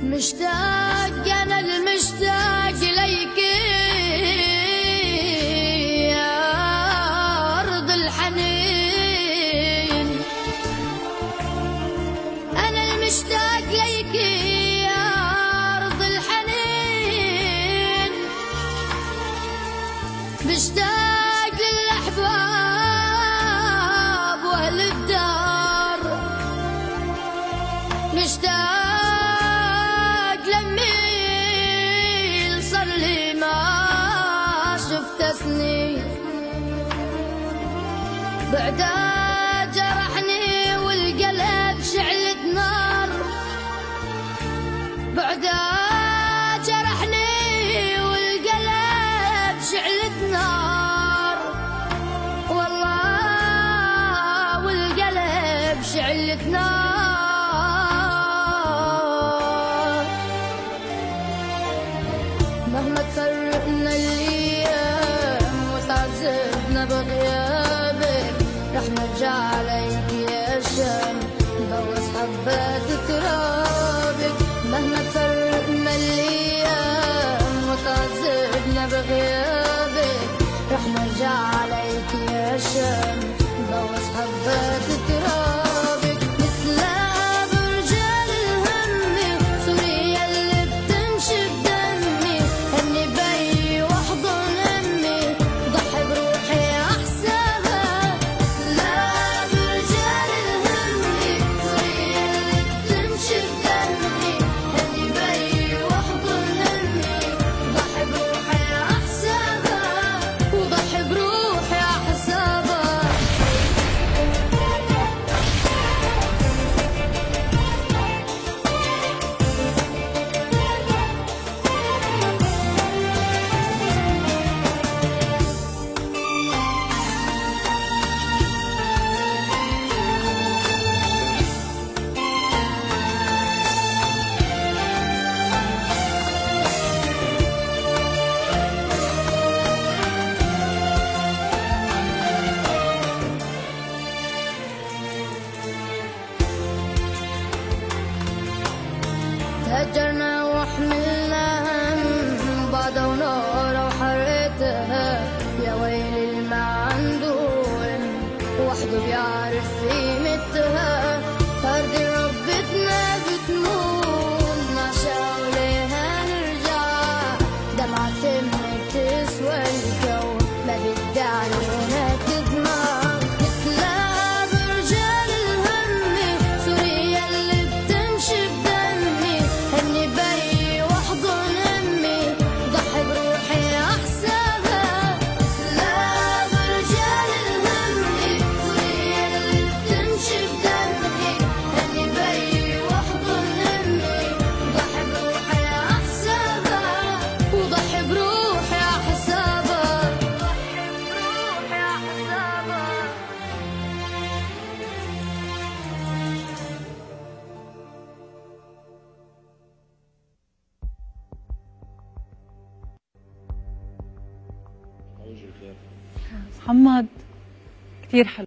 مشتاق أنا المشتاق إليك يا أرض الحنين، أنا المشتاق إليك يا أرض الحنين، مشتاق للأحباب وأهل الدار، مشتاق بعده جرحني والقلب شعلة نار، بعده جرحني والقلب شعلة نار، والله والقلب شعلة نار. مهما تفرقنا الأيام وتعذبنا بغيابك رح نرجع عليك يا شام نبوس حبات ترابك. مهما تفرقنا الأيام وتعذبنا بغيابك رح نرجع عليك يا شام نبوس حبات ترابك. مثل برجال الهم سوريا اللي بتمشي بدمي، هني بي واحضن امي ضحي بروحي احسابها. تهجرنا وحملنا هم بعض ونار وحرتها، يا ويلي اللي ما عنده ام وحده بيعرف قيمتها. أرض ربتنا بتموت مع شغلها نرجع، دمعة امك تسوى الكون ما بدي عيونك تدمع. محمد كتير حلو.